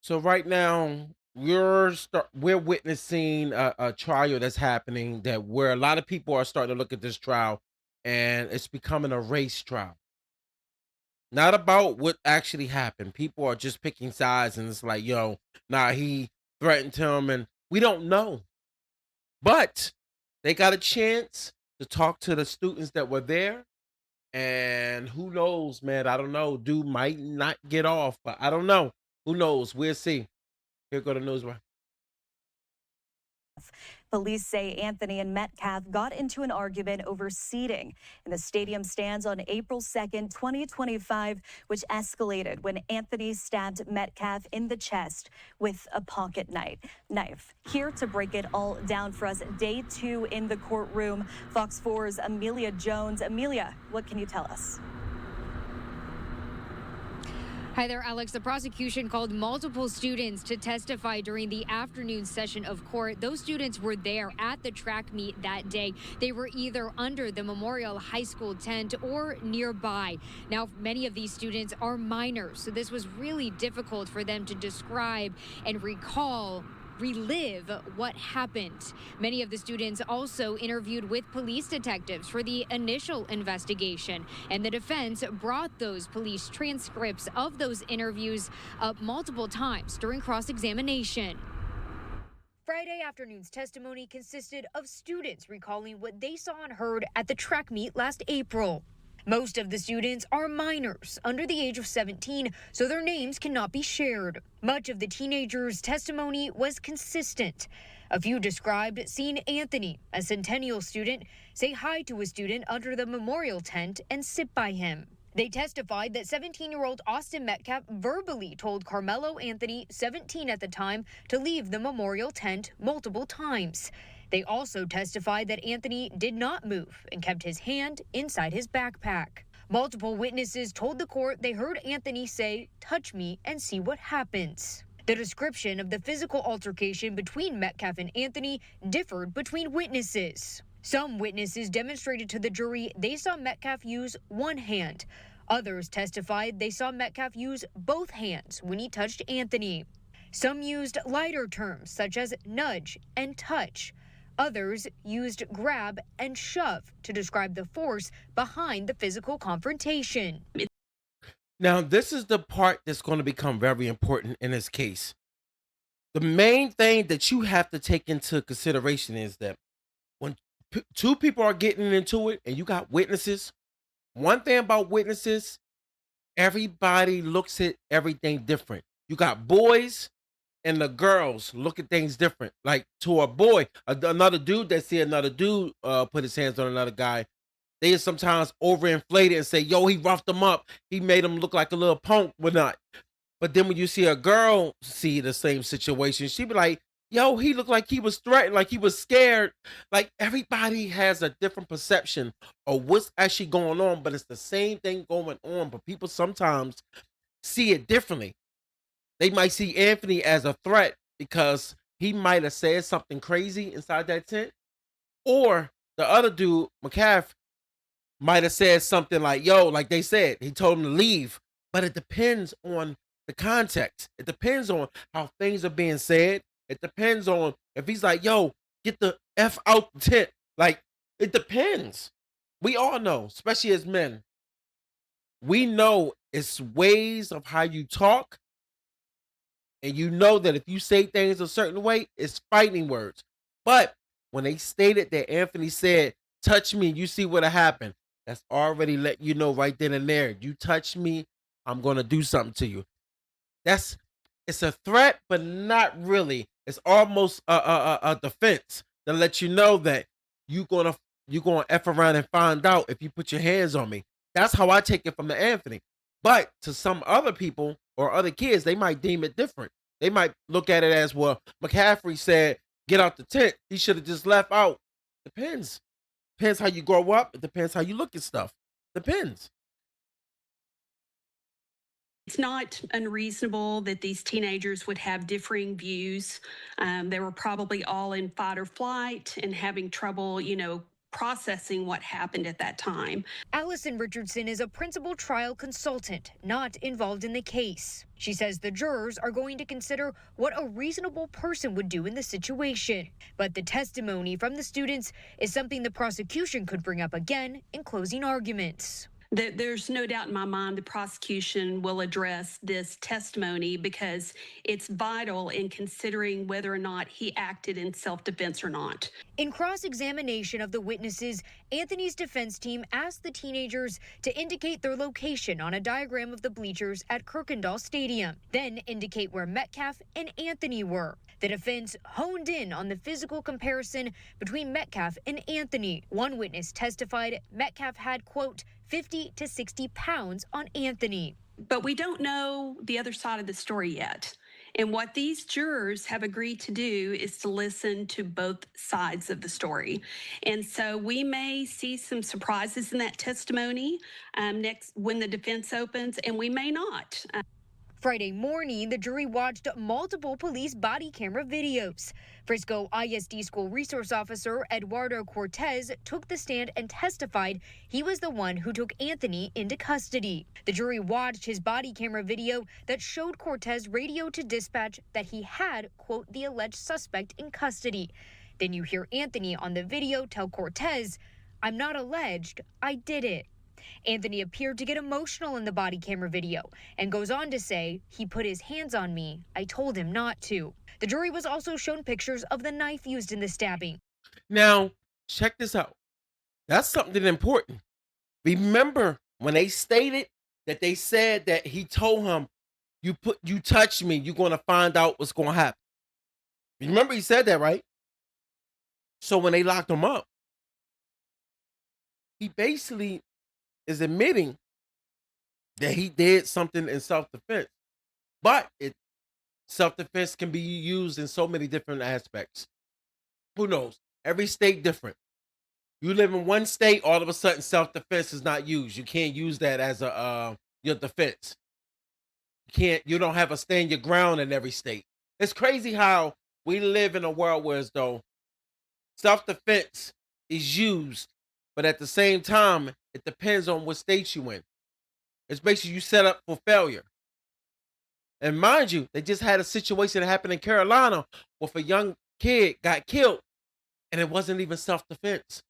So right now, we're witnessing a trial that's happening that where a lot of people are starting to look at this trial, and it's becoming a race trial. Not about what actually happened. People are just picking sides, and it's like, yo, nah, he threatened him, and we don't know. But they got a chance to talk to the students that were there, and who knows, man? I don't know. Dude might not get off, but I don't know. Who knows? We'll see. Here go the news. Police say Anthony and Metcalf got into an argument over seating in the stadium stands on April 2nd, 2025, which escalated when Anthony stabbed Metcalf in the chest with a pocket knife. Here to break it all down for us, day two in the courtroom, Fox 4's Amelia Jones. Amelia, what can you tell us? Hi there, Alex. The prosecution called multiple students to testify during the afternoon session of court. Those students were there at the track meet that day. They were either under the Memorial High School tent or nearby. Now, many of these students are minors, so this was really difficult for them to describe and relive what happened. Many of the students also interviewed with police detectives for the initial investigation, and the defense brought those police transcripts of those interviews up multiple times during cross-examination. Friday afternoon's testimony consisted of students recalling what they saw and heard at the track meet last April. Most of the students are minors, under the age of 17, so their names cannot be shared. Much of the teenagers' testimony was consistent. A few described seeing Anthony, a Centennial student, say hi to a student under the memorial tent and sit by him. They testified that 17-year-old Austin Metcalf verbally told Karmelo Anthony, 17 at the time, to leave the memorial tent multiple times. They also testified that Anthony did not move and kept his hand inside his backpack. Multiple witnesses told the court they heard Anthony say, "Touch me and see what happens." The description of the physical altercation between Metcalf and Anthony differed between witnesses. Some witnesses demonstrated to the jury they saw Metcalf use one hand. Others testified they saw Metcalf use both hands when he touched Anthony. Some used lighter terms such as nudge and touch. Others used grab and shove to describe the force behind the physical confrontation. Now, this is the part that's going to become very important in this case. The main thing that you have to take into consideration is that when two people are getting into it and you got witnesses, one thing about witnesses, everybody looks at everything different. You got boys and the girls look at things different. Like to a boy, another dude that see another dude put his hands on another guy, they sometimes overinflate it and say, "Yo, he roughed him up. He made him look like a little punk," but not. But then when you see a girl see the same situation, she be like, "Yo, he looked like he was threatened, like he was scared." Like everybody has a different perception of what's actually going on, but it's the same thing going on. But people sometimes see it differently. They might see Anthony as a threat because he might have said something crazy inside that tent, or the other dude, McCaff, might have said something like, "Yo," like they said, he told him to leave. But it depends on the context. It depends on how things are being said. It depends on if he's like, "Yo, get the F out the tent." Like, it depends. We all know, especially as men, we know it's ways of how you talk, and you know that if you say things a certain way, it's fighting words. But when they stated that Anthony said, "Touch me, you see what'll happen," that's already let you know right then and there. You touch me, I'm gonna do something to you. That's it's a threat, but not really. It's almost a defense to let you know that you gonna you gonna f around and find out if you put your hands on me. That's how I take it from the Anthony. But to some other people or other kids, they might deem it different. They might look at it as, well, McCaffrey said, "Get out the tent." He should have just left out. Depends. Depends how you grow up. It depends how you look at stuff. Depends. It's not unreasonable that these teenagers would have differing views. They were probably all in fight or flight and having trouble, processing what happened at that time. Allison Richardson is a principal trial consultant, not involved in the case. She says the jurors are going to consider what a reasonable person would do in the situation. But the testimony from the students is something the prosecution could bring up again in closing arguments. There's no doubt in my mind the prosecution will address this testimony because it's vital in considering whether or not he acted in self-defense or not. In cross-examination of the witnesses, Anthony's defense team asked the teenagers to indicate their location on a diagram of the bleachers at Kirkendall Stadium, then indicate where Metcalf and Anthony were. The defense honed in on the physical comparison between Metcalf and Anthony. One witness testified Metcalf had, quote, 50 to 60 pounds on Anthony. But we don't know the other side of the story yet. And what these jurors have agreed to do is to listen to both sides of the story. And so we may see some surprises in that testimony next when the defense opens, and we may not. Friday morning, the jury watched multiple police body camera videos. Frisco ISD school resource officer Eduardo Cortez took the stand and testified he was the one who took Anthony into custody. The jury watched his body camera video that showed Cortez radio to dispatch that he had, quote, the alleged suspect in custody. Then you hear Anthony on the video tell Cortez, "I'm not alleged, I did it." Anthony appeared to get emotional in the body camera video and goes on to say, "He put his hands on me. I told him not to." The jury was also shown pictures of the knife used in the stabbing. Now, check this out. That's something important. Remember when they stated that they said that he told him, you touch me, you're gonna find out what's gonna happen. Remember he said that, right? So when they locked him up, he basically is admitting that he did something in self-defense. But self-defense can be used in so many different aspects. Who knows? Every state different. You live in one state, all of a sudden self-defense is not used. You can't use that as a your defense. You don't have a stand your ground in every state. It's crazy how we live in a world where as though self-defense is used, but at the same time, it depends on what state you in. It's basically you set up for failure. And mind you, they just had a situation that happened in Carolina with a young kid got killed, and it wasn't even self-defense.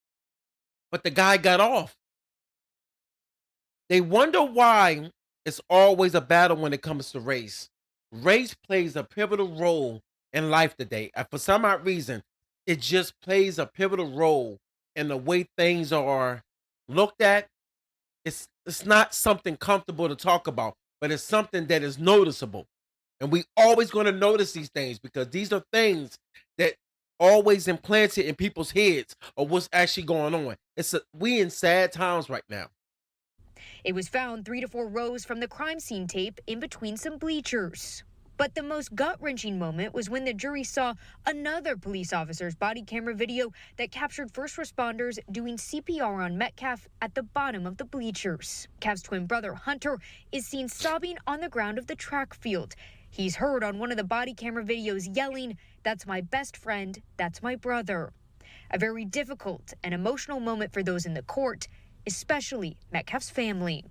But the guy got off. They wonder why it's always a battle when it comes to race. Race plays a pivotal role in life today. And for some odd reason, it just plays a pivotal role in the way things are looked at. It's not something comfortable to talk about, but it's something that is noticeable. And we always going to notice these things because these are things that always implanted in people's heads of what's actually going on. We in sad times right now. It was found 3 to 4 rows from the crime scene tape in between some bleachers. But the most gut-wrenching moment was when the jury saw another police officer's body camera video that captured first responders doing CPR on Metcalf at the bottom of the bleachers. Cav's twin brother, Hunter, is seen sobbing on the ground of the track field. He's heard on one of the body camera videos yelling, "That's my best friend, that's my brother." A very difficult and emotional moment for those in the court, especially Metcalf's family.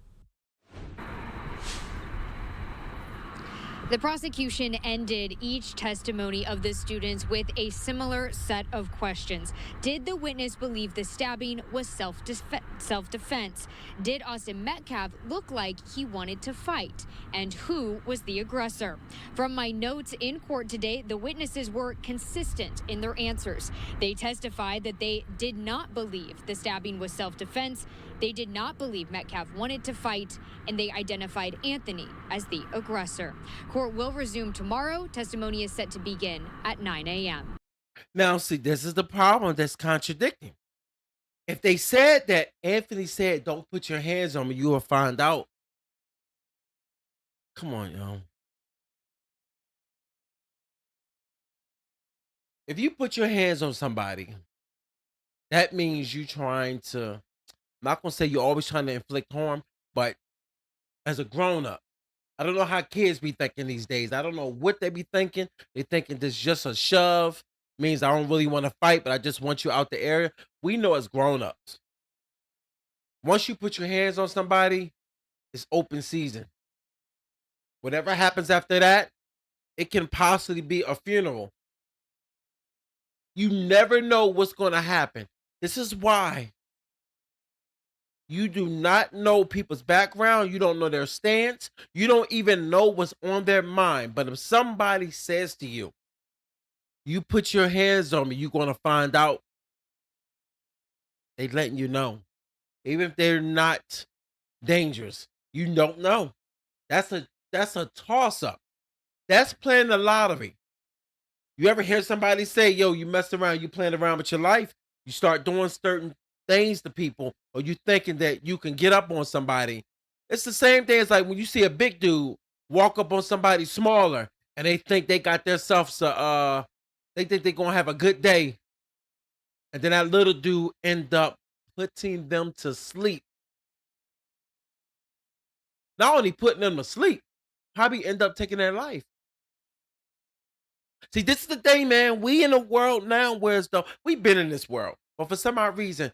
The prosecution ended each testimony of the students with a similar set of questions. Did the witness believe the stabbing was self-defense? Did Austin Metcalf look like he wanted to fight? And who was the aggressor? From my notes in court today, the witnesses were consistent in their answers. They testified that they did not believe the stabbing was self-defense. They did not believe Metcalf wanted to fight, and they identified Anthony as the aggressor. Court will resume tomorrow. Testimony is set to begin at 9 a.m. Now, see, this is the problem that's contradicting. If they said that Anthony said, "Don't put your hands on me, you will find out." Come on, yo. If you put your hands on somebody, that means you trying to, I'm not going to say you're always trying to inflict harm, but as a grown up, I don't know how kids be thinking these days. I don't know what they be thinking. They thinking this just a shove. means I don't really want to fight, but I just want you out the area. We know as grown-ups. Once you put your hands on somebody, it's open season. Whatever happens after that, it can possibly be a funeral. You never know what's going to happen. This is why you do not know people's background. You don't know their stance. You don't even know what's on their mind. But if somebody says to you, you put your hands on me, you're going to find out. They letting you know. Even if they're not dangerous, you don't know. That's a toss up. That's playing the lottery. You ever hear somebody say, yo, you mess around, you playing around with your life, you start doing certain things to people, or you thinking that you can get up on somebody. It's the same thing as like when you see a big dude walk up on somebody smaller and they think they got themselves they think they're gonna have a good day, and then that little dude end up putting them to sleep. Not only putting them to sleep, probably end up taking their life. See, this is the thing, man. We in a world now where as though we've been in this world, but for some odd reason,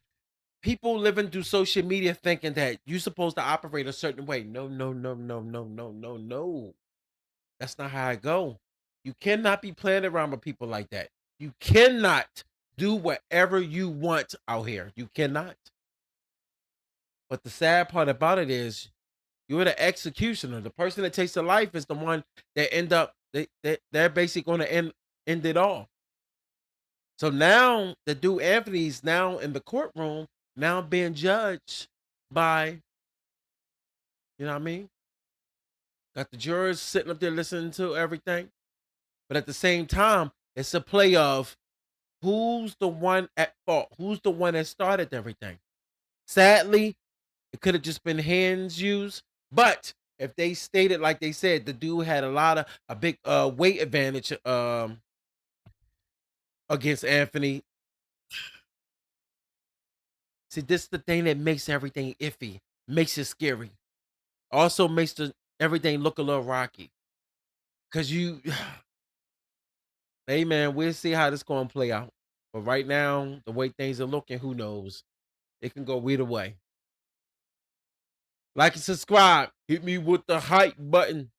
people living through social media thinking that you're supposed to operate a certain way. No, no, no, no, no, no, no, no. That's not how I go. You cannot be playing around with people like that. You cannot do whatever you want out here. You cannot. But the sad part about it is you're the executioner. The person that takes the life is the one that end up they're basically going to end it all. So now the dude Anthony's now in the courtroom, now being judged by, you know what I mean? Got the jurors sitting up there listening to everything. But at the same time, it's a play of who's the one at fault? Who's the one that started everything? Sadly, it could have just been hands used. But if they stated like they said, the dude had a big weight advantage against Anthony. See, this is the thing that makes everything iffy, makes it scary. Also makes everything look a little rocky. Cause you hey man, we'll see how this gonna play out. But right now, the way things are looking, who knows? It can go either way. Like and subscribe. Hit me with the hype button.